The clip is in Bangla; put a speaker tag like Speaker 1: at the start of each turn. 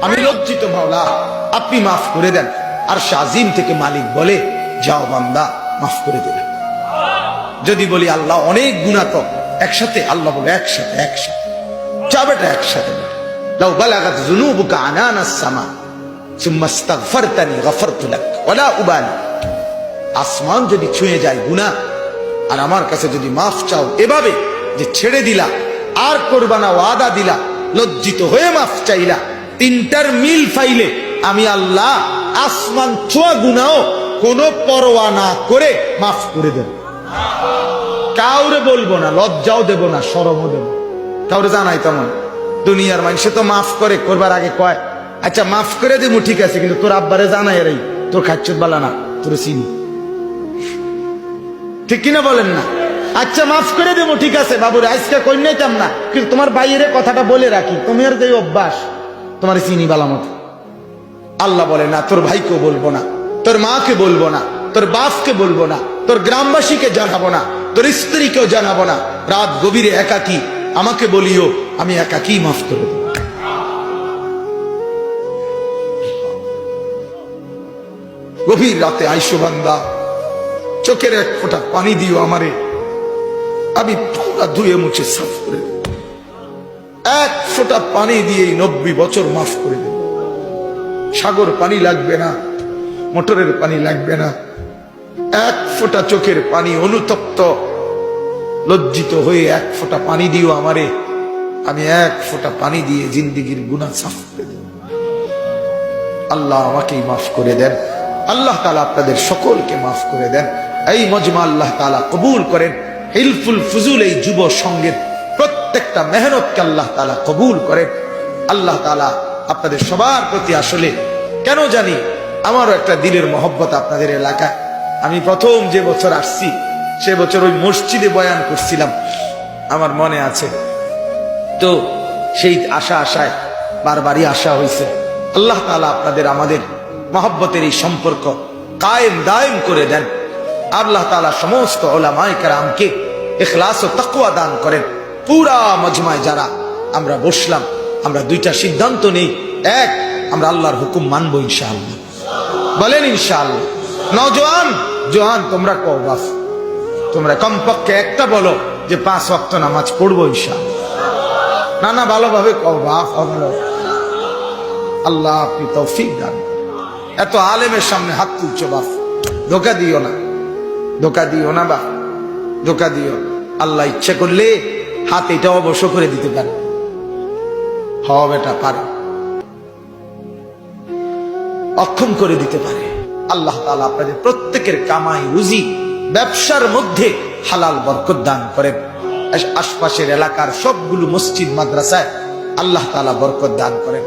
Speaker 1: আমি লজ্জিত মাওলা, আপনি মাফ করে দেন। আর শাজিম থেকে মালিক বলে, যাও বান্দা, মাফ করে দিলাম। যদি বলি আল্লাহ অনেক গুনাহ তো একসাথে, আল্লাহ বলে একসাথে চাবেটা একসাথে। লাউ বালাগাত যুনুবুকা আনানাস সামা সুম্মা ইস্তাগফারতানি গফারতু লাক ওয়ালা উবালি। আসমান যদি ছুঁয়ে যায় গুনাহ, আর আমার কাছে যদি মাফ চাও এভাবে যে ছেড়ে দিলা, আর করবা না ওয়াদা দিলা, লজ্জিত হয়ে মাফ চাইলা, তিনটার মিল ফাইলে আমি আল্লাহ আসমান ছোঁয়া গুনাহও কোনো পরোয়া না করে মাফ করে দেব। কাউরে বলবো না, লজ্জাও দেব না, শরমও দেব, কাউরে জানাই তেমন। দুনিয়ার মানুষে তো মাফ করে, করবার আগে কয় আচ্ছা মাফ করে দেবো, ঠিক আছে, কিন্তু তোর আব্বারে জানাই রে, তোর খাচ্ছত বালা না, তোর চিনি, ঠিক কিনা বলেন না? আচ্ছা মাফ করে দেবো, ঠিক আছে বাবুরে, আজকে কই নাইতাম না, কিন্তু তোমার বাইরে কথাটা বলে রাখি, তোমার যে অভ্যাস, তোমার চিনি বালা মতো। আল্লাহ বলে না, তোর ভাইকে বলবো না, তোর মাকে বলবো না, তোর বাপকে বলবো না, তোর গ্রামবাসীকে জানাবো না, তোর স্ত্রীকেও জানাবো না। রাত গভীরে একাকী আমাকে বলিও, আমি একাকী মাফ করে দেব। গভীর রাতে আইসো বান্দা, চোখের এক ফোঁটা পানি দিও আমারে, আমি পুরা ধুয়ে মুছে সাফ করে দেব। এক ফোঁটা পানি দিয়ে 90 বছর মাফ করে দেব। সাগর পানি লাগবে না, মোটরের পানি লাগবে না, এক ফোঁটা চোখের পানি, অনুতপ্ত লজ্জিত হয়ে এক ফোঁটা পানি দিও আমারে, আমি এক ফোঁটা পানি দিয়ে জিন্দিগির গুনাহ সাফ করে দেব। আল্লাহ আমাকেই মাফ করে দেন, আল্লাহ তাআলা আপনাদের সকলকে মাফ করে দেন। এই মজমা আল্লাহ তাআলা কবুল করেন। হিলফুল ফুজুল এই যুব সঙ্গের প্রত্যেকটা মেহনতকে আল্লাহ তাআলা কবুল করেন। আল্লাহ তাআলা আপনাদের সবার প্রতি, আসলে কেন জানি আমারও একটা দিলের মহব্বত আপনাদের এলাকায়। আমি প্রথম যে বছর আসছি সে বছর ওই মসজিদে বয়ান করছিলাম, আমার মনে আছে। তো সেই আশায় বারবারই আসা হয়েছে। আল্লাহ তাআলা আপনাদের আমাদের মহব্বতের এই সম্পর্ক কায়েম দায়েম করে দেন। আল্লাহ তাআলা সমস্ত উলামায়ে কেরামকে ইখলাস ও তাকওয়া দান করেন। পুরা মজমায় যারা আমরা বসলাম, আমরা দুইটা সিদ্ধান্ত নেই। এক, আমরা আল্লাহর হুকুম মানবো ইনশাআল্লাহ, বলেন ইনশাআল্লাহ। নওজোয়ান জোয়ান তোমরা কও বাস, তোমরা কমপক্ষে একটা বলো যে 5 ওয়াক্ত নামাজ পড়বো ইনশাআল্লাহ। না ভালোভাবে কও বাপ, আল্লাহ আপনি তৌফিক দান। এত আলেমের সামনে হাত তুলছো বাপ, ধোকা দিও না, ধোকা দিও না বাপ, ধোকা দিও। আল্লাহ ইচ্ছে করলে হাত এটা অবশ্য করে দিতে পারে, হওয়া বেটা পারে, অক্ষম করে দিতে পারে। আল্লাহ তাআলা আপনাদের প্রত্যেকের কামাই রুজি ব্যবসার মধ্যে হালাল বরকত দান করেন। আশপাশের এলাকার সবগুলো মসজিদ মাদ্রাসায় আল্লাহ তাআলা বরকত দান করেন।